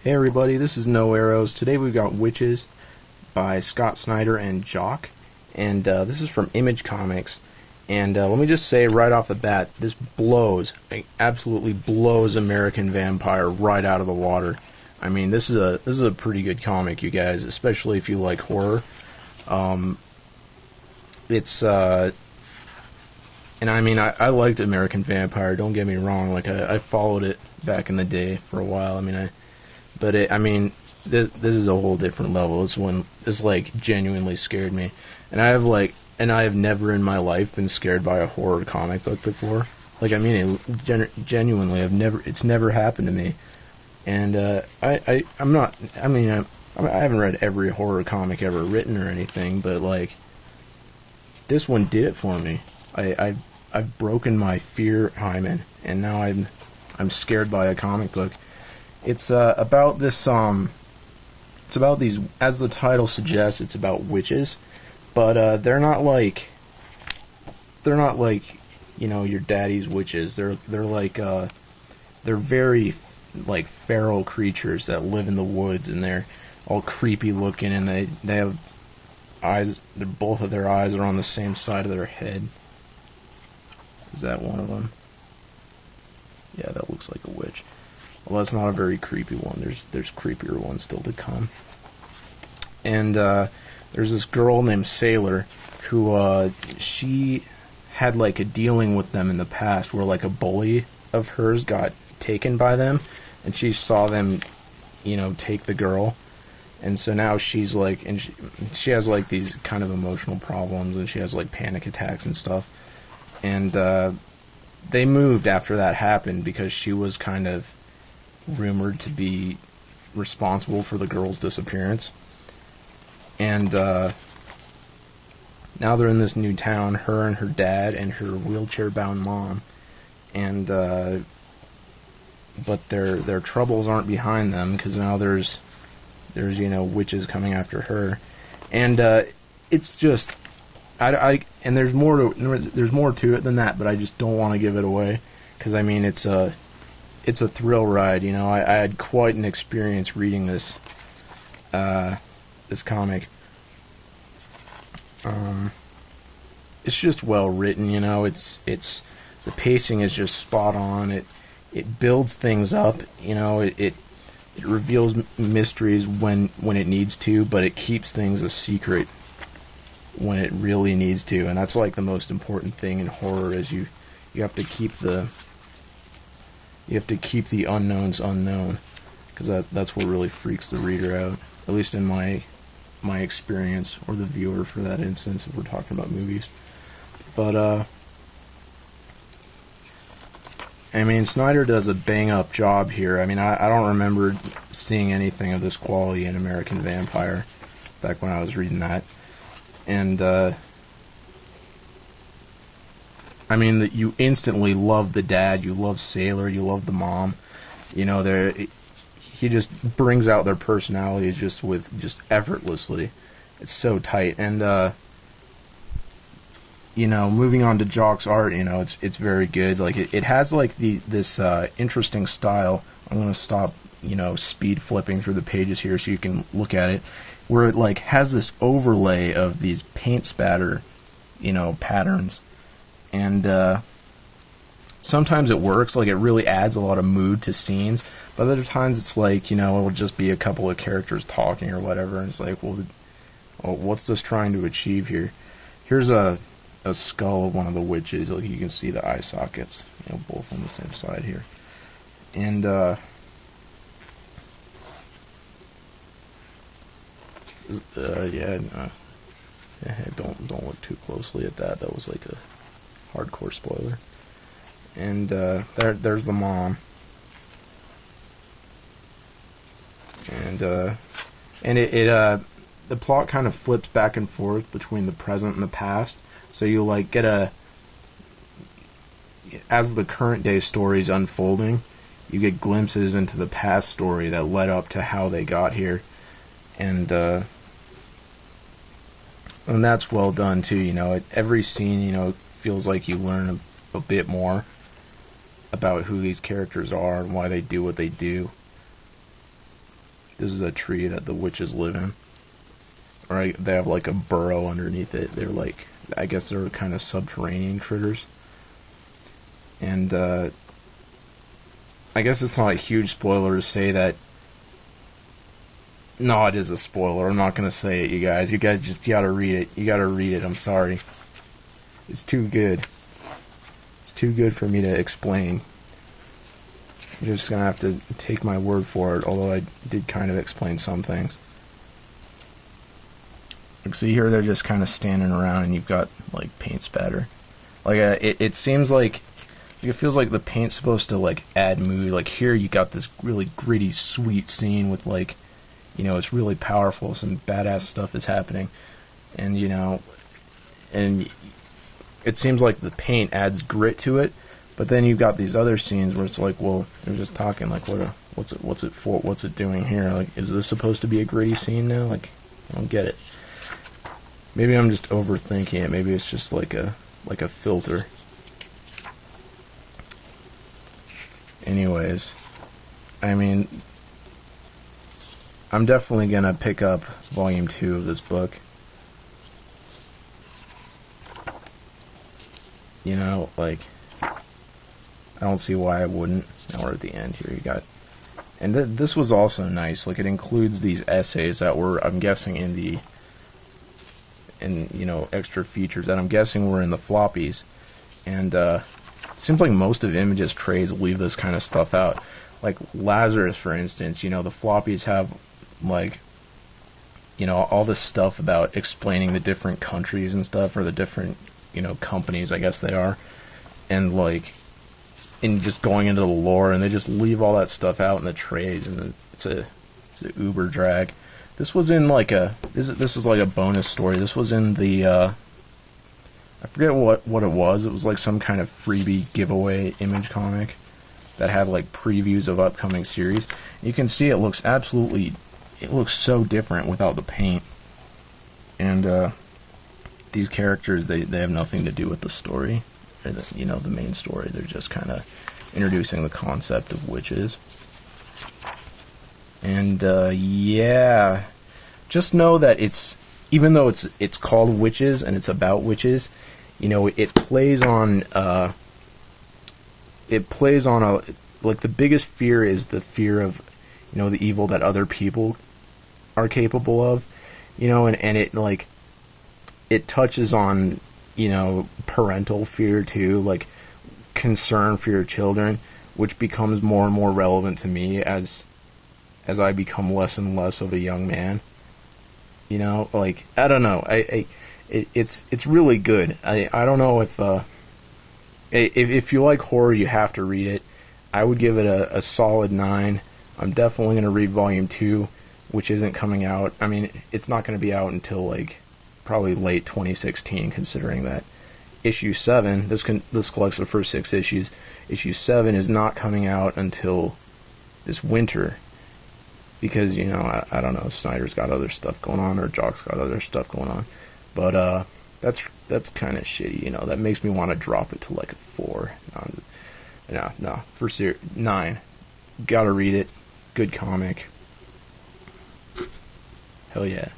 Hey everybody, this is No Arrows. Today we've got Wytches by Scott Snyder and Jock, and this is from Image Comics. And let me just say right off the bat, this absolutely blows American Vampire right out of the water. I mean, this is a pretty good comic, you guys, especially if you like horror. And I mean, I liked American Vampire. Don't get me wrong. Like I followed it back in the day for a while. This is a whole different level. This like genuinely scared me, and I have never in my life been scared by a horror comic book before. Like I mean, genuinely, it's never happened to me, and I haven't read every horror comic ever written or anything, but like this one did it for me. I've broken my fear hymen, and now I'm scared by a comic book. It's about this. It's about these, as the title suggests, it's about witches, but they're not like your daddy's witches. They're very like feral creatures that live in the woods, and they're all creepy looking, and they have eyes. Both of their eyes are on the same side of their head. Is that one of them? Yeah, that looks like a witch. Well, that's not a very creepy one. There's creepier ones still to come. And there's this girl named Sailor who she had like a dealing with them in the past where like a bully of hers got taken by them, and she saw them, take the girl. And so now she's like, and she has like these kind of emotional problems, and she has like panic attacks and stuff. And they moved after that happened because she was kind of rumored to be responsible for the girl's disappearance. And now they're in this new town, her and her dad and her wheelchair-bound mom. And but their troubles aren't behind them, because now there's witches coming after her. And it's just and there's more to it than that, but I just don't want to give it away, because I mean it's a thrill ride. I had quite an experience reading this comic. It's just well written. It's the pacing is just spot on. It builds things up. It reveals mysteries when it needs to, but it keeps things a secret when it really needs to, and that's like the most important thing in horror, is you have to keep the unknowns unknown, because that's what really freaks the reader out, at least in my experience, or the viewer for that instance, if we're talking about movies. But Snyder does a bang-up job here. I don't remember seeing anything of this quality in American Vampire back when I was reading that. And you instantly love the dad, you love Sailor, you love the mom. He just brings out their personalities just effortlessly. It's so tight. And moving on to Jock's art, it's very good. Like it has like this interesting style. I'm gonna stop speed flipping through the pages here so you can look at it, where it like has this overlay of these paint spatter patterns. And sometimes it works, like it really adds a lot of mood to scenes, but other times it's like, it'll just be a couple of characters talking or whatever, and it's like, well, what's this trying to achieve here? Here's a skull of one of the witches. Like you can see the eye sockets, both on the same side here. And don't look too closely at that. That was like a hardcore spoiler. And there's the mom. And the plot kind of flips back and forth between the present and the past. So you like get as the current day story's unfolding, you get glimpses into the past story that led up to how they got here. And that's well done too. Every scene, feels like you learn a bit more about who these characters are and why they do what they do. This is a tree that the witches live in. Right? They have like a burrow underneath it. They're like, I guess they're kind of subterranean critters. And I guess it's not a huge spoiler to say that. No, it is a spoiler. I'm not gonna say it, you guys. You guys just gotta read it. You gotta read it. I'm sorry. It's too good. It's too good for me to explain. You're just gonna have to take my word for it, although I did kind of explain some things. Like, see here, they're just kind of standing around, and you've got, like, paint spatter. Like, it seems like, it feels like the paint's supposed to, like, add mood. Like, here you got this really gritty, sweet scene with, like, you know, it's really powerful, some badass stuff is happening. And, you know, and it seems like the paint adds grit to it, but then you've got these other scenes where it's like, well, they're just talking, like, what's it for, what's it doing here? Like, is this supposed to be a gritty scene now? Like, I don't get it. Maybe I'm just overthinking it. Maybe it's just like a filter. Anyways, I mean, I'm definitely gonna pick up volume 2 of this book. You know, like, I don't see why I wouldn't. Now we're at the end here. You got, and this was also nice. Like, it includes these essays that were, I'm guessing, in you know, extra features that I'm guessing were in the floppies. And it seems like most of Image's trades leave this kind of stuff out. Like Lazarus, for instance, you know, the floppies have, like, you know, all this stuff about explaining the different countries and stuff, or the different, you know, companies, I guess they are, and, like, in just going into the lore, and they just leave all that stuff out in the trades, and it's a uber drag. This was in, like, this is like a bonus story. This was in the, I forget what it was. It was like some kind of freebie giveaway Image comic that had, like, previews of upcoming series. You can see it looks so different without the paint. And, these characters, they have nothing to do with the story, or you know, the main story. They're just kind of introducing the concept of witches. And, yeah, just know that even though it's called Wytches and it's about witches, you know, it plays on like, the biggest fear is the fear of, you know, the evil that other people are capable of, you know, and it, like, it touches on, you know, parental fear too, like, concern for your children, which becomes more and more relevant to me as I become less and less of a young man. You know, like, I don't know, it's really good. I don't know if you like horror, you have to read it. I would give it a solid 9. I'm definitely going to read volume 2, which isn't coming out. I mean, it's not going to be out until, like, probably late 2016, considering that issue 7, this collects the first 6 issues. Issue 7 is not coming out until this winter. Because, you know, I don't know, Snyder's got other stuff going on, or Jock's got other stuff going on. But, that's kind of shitty, you know. That makes me want to drop it to, like, a 4. No, for 9. Gotta read it. Good comic. Hell yeah.